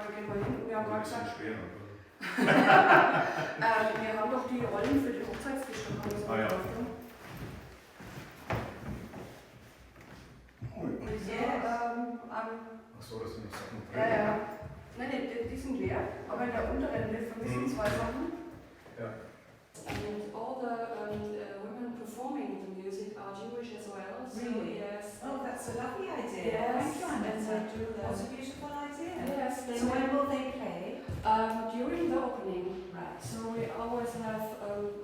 Tage gehen wir hin und wir haben mal gesagt, wir haben doch die Rollen für die Hochzeitsgeschichte. Achso, das sind die Sachen. Nein, die sind leer, aber in der unteren, wir vermissen zwei Sachen. Ja. And all the women performing the music are Jewish as well. Really? So, yes. Oh, that's a lovely idea. Yes, Thank you, and they do that. That's a beautiful idea. Yes. So when will they play? During the opening. Right. So we always have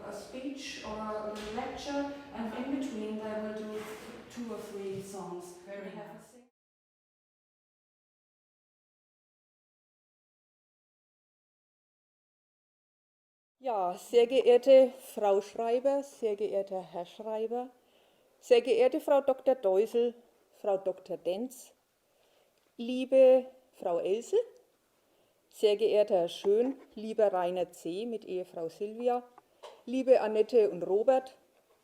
a speech or a lecture, and in between they will do 2 or 3 songs. Very nice. Ja, sehr geehrte Frau Schreiber, sehr geehrter Herr Schreiber, sehr geehrte Frau Dr. Deusel, Frau Dr. Denz, liebe Frau Else, sehr geehrter Herr Schön, lieber Rainer C. mit Ehefrau Silvia, liebe Annette und Robert,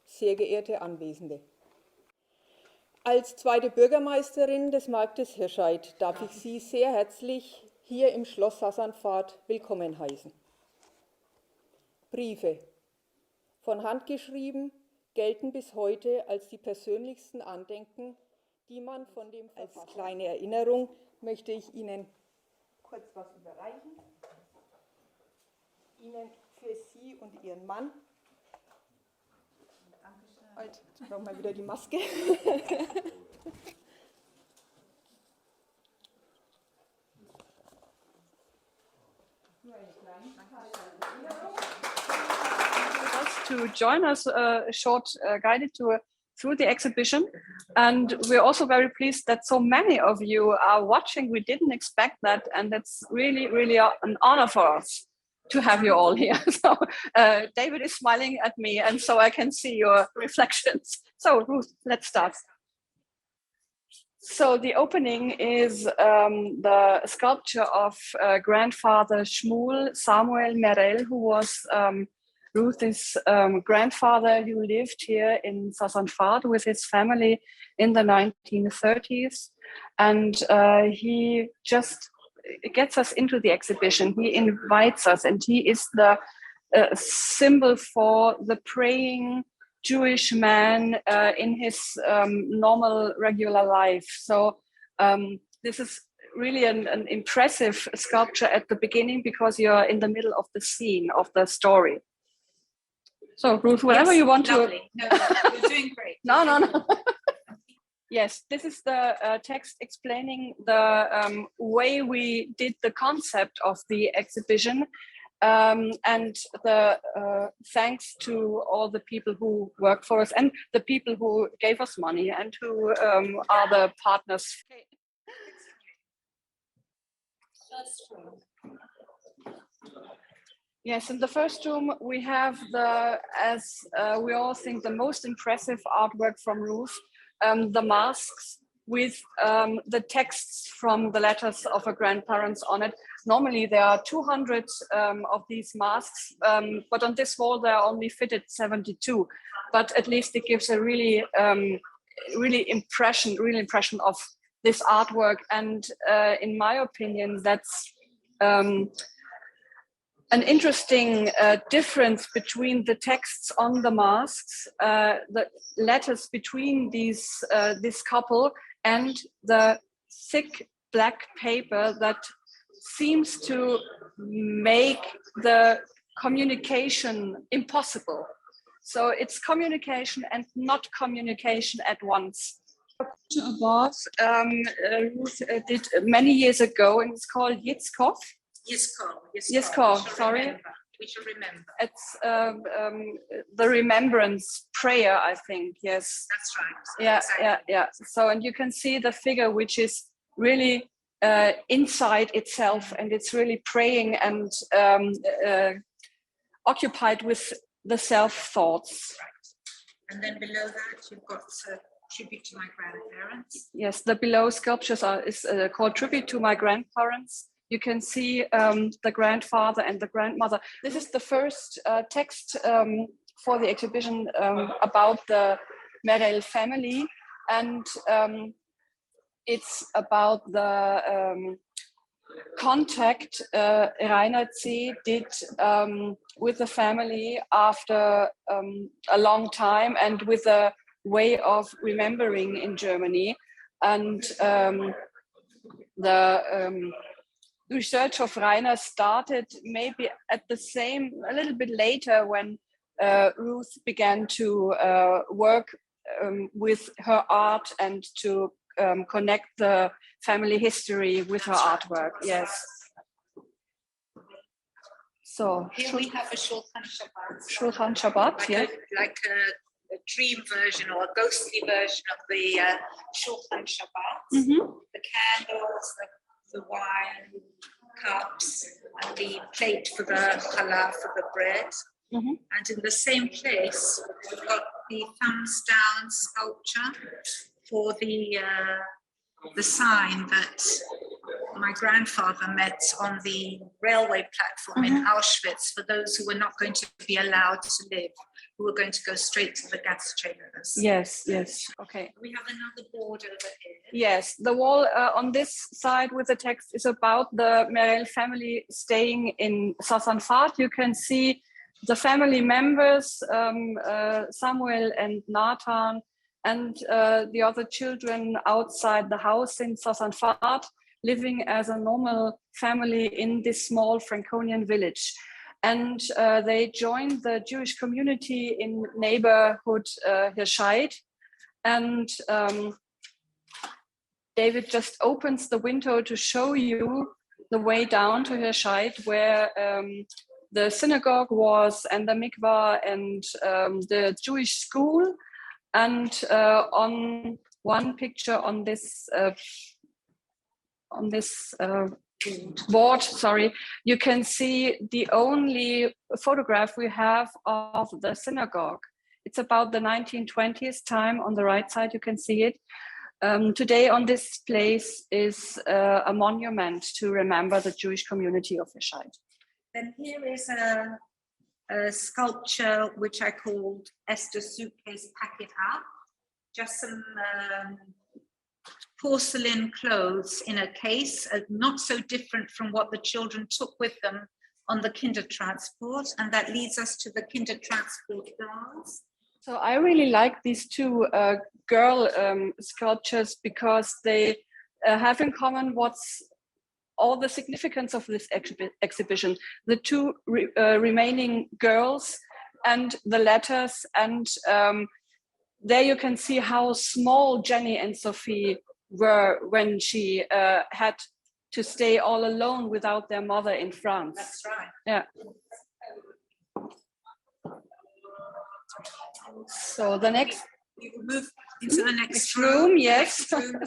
sehr geehrte Anwesende. Als zweite Bürgermeisterin des Marktes Hirscheid darf ich Sie sehr herzlich hier im Schloss Sassanfahrt willkommen heißen. Briefe, von Hand geschrieben, gelten bis heute als die persönlichsten Andenken, die man von dem Verfasser. Als kleine Erinnerung möchte ich Ihnen kurz was überreichen. Ihnen für Sie und Ihren Mann. Halt, jetzt brauchen wir wieder die Maske. To join us a short guided tour through the exhibition, and we're also very pleased that so many of you are watching. We didn't expect that, and it's really an honor for us to have you all here. So David is smiling at me, and so I can see your reflections. So Ruth, let's start. So the opening is the sculpture of grandfather Shmuel Samuel Merel, who was Ruth's grandfather, who lived here in Sassanfahrt with his family in the 1930s. And he just gets us into the exhibition. He invites us, and he is the symbol for the praying Jewish man in his normal, regular life. So this is really an impressive sculpture at the beginning, because you're in the middle of the scene, of the story. So Ruth, whatever you want lovely. to. No, you're doing great. No. Yes, this is the text explaining the way we did the concept of the exhibition, and the thanks to all the people who work for us and the people who gave us money and who are the partners. Okay. First room. Yes, in the first room we have as we all think, the most impressive artwork from Ruth, the masks with the texts from the letters of her grandparents on it. Normally there are 200 of these masks, but on this wall there are only fitted 72. But at least it gives a really impression of this artwork. And in my opinion, that's an interesting difference between the texts on the masks, the letters between this couple, and the thick black paper that seems to make the communication impossible. So it's communication and not communication at once. Above, Ruth did many years ago, and it's called Yitzkov. Yitzkov, sorry. We should remember. It's the remembrance prayer, I think. Yes. That's right. Yeah, exactly. yeah. So, and you can see the figure, which is really inside itself, and it's really praying and occupied with the self thoughts. Right. And then below that, you've got tribute to my grandparents. Yes, the below sculptures is called Tribute to My Grandparents. You can see the grandfather and the grandmother. This is the first text for the exhibition about the Merel family, and it's about the contact Rainer C. did with the family after a long time and with a way of remembering in Germany. And the research of Rainer started maybe at the same, a little bit later, when Ruth began to work with her art and to connect the family history with her artwork. Yes. So here we have a Shulchan Shabbat. Shulchan Shabbat, yeah. Like a dream version or a ghostly version of the Shulchan Shabbat. The candles, the wine cups, and the plate for the challah, for the bread. And in the same place, we've got the thumbs down sculpture for the sign that my grandfather met on the railway platform in Auschwitz for those who were not going to be allowed to live, who were going to go straight to the gas chambers. Yes, yes. Okay. We have another board over here. Yes, the wall on this side with the text is about the Merel family staying in Sassanfahrt. You can see the family members, Samuel and Nathan, and the other children outside the house in Sassanfahrt, living as a normal family in this small Franconian village. And they joined the Jewish community in neighborhood Hirscheid. And David just opens the window to show you the way down to Hirscheid, where the synagogue was, and the mikvah, and the Jewish school. And on one picture on this board, sorry, you can see the only photograph we have of the synagogue. It's about the 1920s time. On the right side, you can see it. Today on this place is a monument to remember the Jewish community of Hirscheid. Then here is a sculpture which I called Esther Suitcase Pack It Up. Just some porcelain clothes in a case, not so different from what the children took with them on the Kindertransport. And that leads us to the Kindertransport girls. So I really like these two girl sculptures because they have in common what's all the significance of this exhibition. The two remaining girls and the letters, and there you can see how small Jenny and Sophie were when she had to stay all alone without their mother in France. That's right. Yeah. So the next, you will move into the next room, yes. Next room.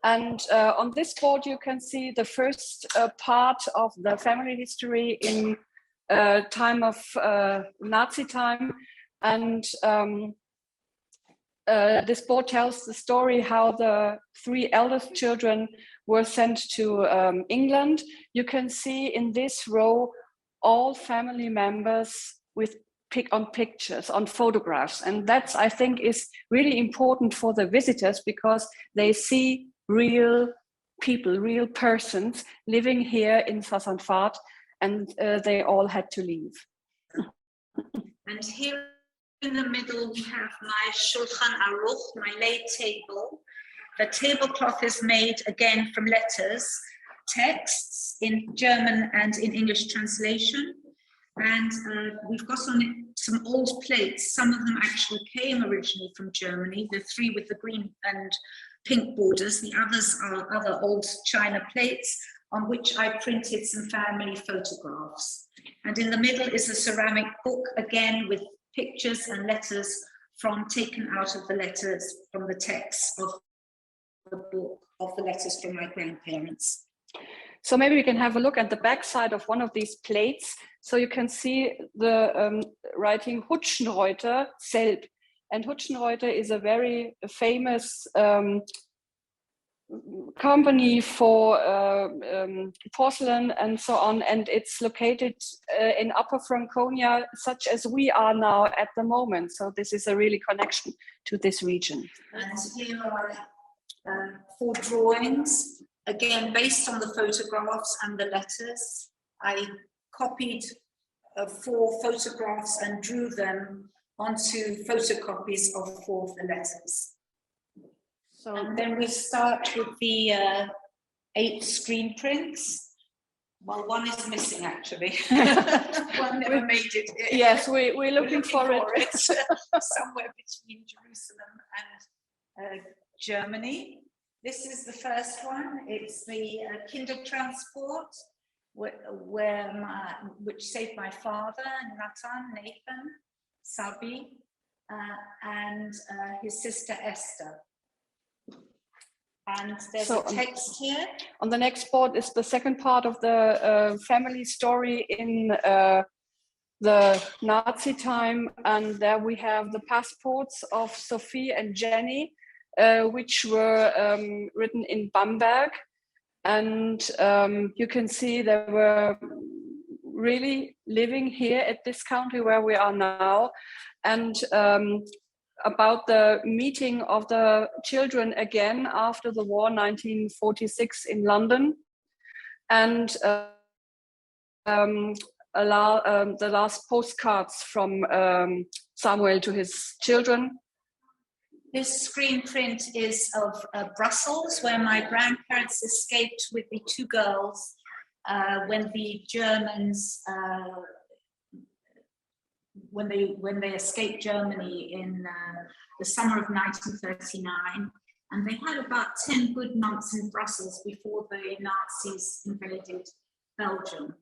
And on this board, you can see the first part of the family history in time of Nazi time. And this board tells the story how the three eldest children were sent to England. You can see in this row all family members with on pictures, on photographs. And that's, I think, is really important for the visitors because they see real people, real persons living here in Sassanfahrt, and they all had to leave. And here in the middle, we have my Shulchan Aruch, my lay table. The tablecloth is made again from letters, texts in German and in English translation. And we've got on it some old plates. Some of them actually came originally from Germany, the three with the green and pink borders. The others are other old china plates on which I printed some family photographs. And in the middle is a ceramic book, again with pictures and letters taken out of the letters from the text of the book, of the letters from my grandparents. So maybe we can have a look at the back side of one of these plates. So you can see the writing Hutschenreuter Selb. And Hutschenreuter is a very famous company for porcelain and so on. And it's located in Upper Franconia, such as we are now at the moment. So this is a really connection to this region. And here are 4 drawings again, based on the photographs and the letters, I copied 4 photographs and drew them onto photocopies of 4 of the letters. So And then we start with the 8 screen prints. Well, one is missing actually. One never made it. yes, we're looking for it. Somewhere between Jerusalem and Germany. This is the first one. It's the Kindertransport, which saved my father, Nathan, Sabi, and his sister Esther. And there's a text here. On the next board is the second part of the family story in the Nazi time, and there we have the passports of Sophie and Jenny, which were written in Bamberg, and you can see they were really living here at this country where we are now, and about the meeting of the children again after the war, 1946 in London, and the last postcards from Samuel to his children. This screen print is of Brussels, where my grandparents escaped with the 2 girls when the Germans when they escaped Germany in the summer of 1939, and they had about 10 good months in Brussels before the Nazis invaded Belgium,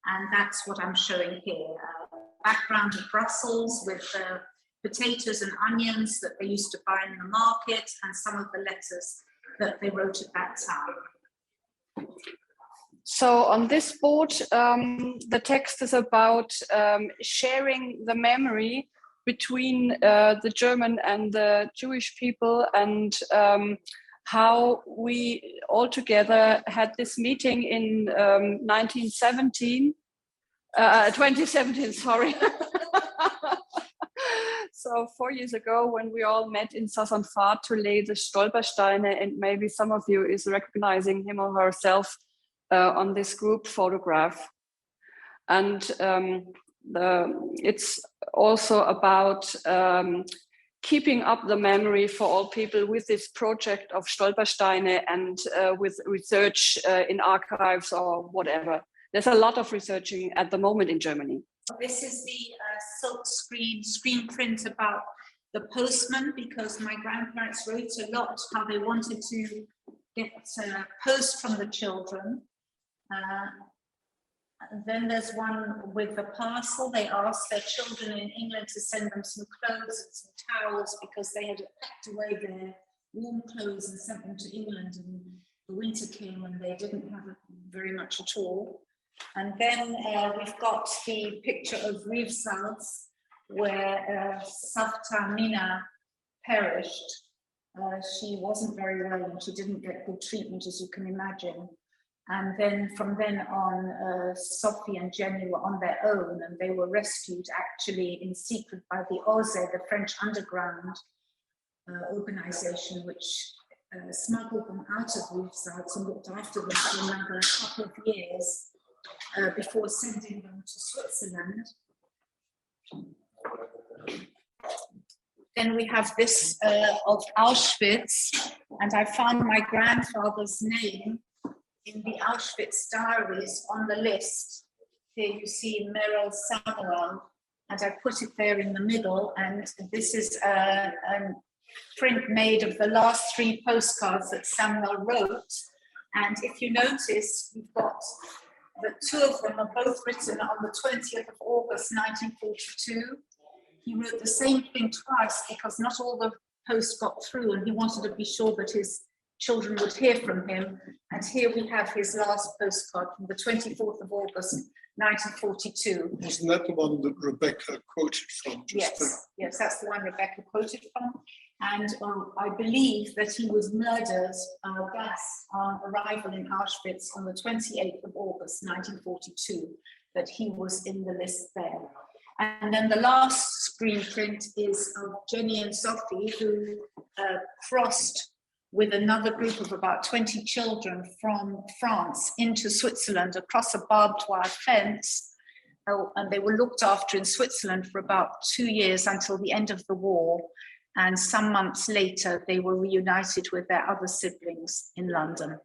and that's what I'm showing here. Background of Brussels with potatoes and onions that they used to buy in the market, and some of the letters that they wrote at that time. So on this board, the text is about sharing the memory between the German and the Jewish people, and how we all together had this meeting in 2017, sorry. So 4 years ago, when we all met in Sassanfahrt to lay the Stolpersteine, and maybe some of you is recognizing him or herself on this group photograph. And it's also about keeping up the memory for all people with this project of Stolpersteine, and with research in archives or whatever. There's a lot of researching at the moment in Germany. This is the silk screen print about the postman, because my grandparents wrote a lot how they wanted to get post from the children. Then there's one with the parcel. They asked their children in England to send them some clothes and some towels, because they had packed away their warm clothes and sent them to England, and the winter came and they didn't have very much at all. And then we've got the picture of Riefsalz, where Safta Mina perished. She wasn't very well and she didn't get good treatment, as you can imagine. And then from then on, Sophie and Jenny were on their own, and they were rescued actually in secret by the OZE, the French underground organization, which smuggled them out of Riefsalz and looked after them for another couple of years before sending them to Switzerland. Then we have this of Auschwitz, and I found my grandfather's name in the Auschwitz diaries on the list. Here you see Merel Samuel, and I put it there in the middle, and this is a print made of the last 3 postcards that Samuel wrote. And if you notice, we've got the 2 of them are both written on the 20th of August 1942. He wrote the same thing twice because not all the posts got through, and he wanted to be sure that his children would hear from him. And here we have his last postcard from the 24th of August 1942. Isn't that the one that Rebecca quoted from? Yes, that's the one Rebecca quoted from. And I believe that he was murdered on arrival in Auschwitz on the 28th of August 1942, that he was in the list there. And then the last screen print is of Jenny and Sophie, who crossed with another group of about 20 children from France into Switzerland across a barbed wire fence. And they were looked after in Switzerland for about 2 years until the end of the war. And some months later, they were reunited with their other siblings in London.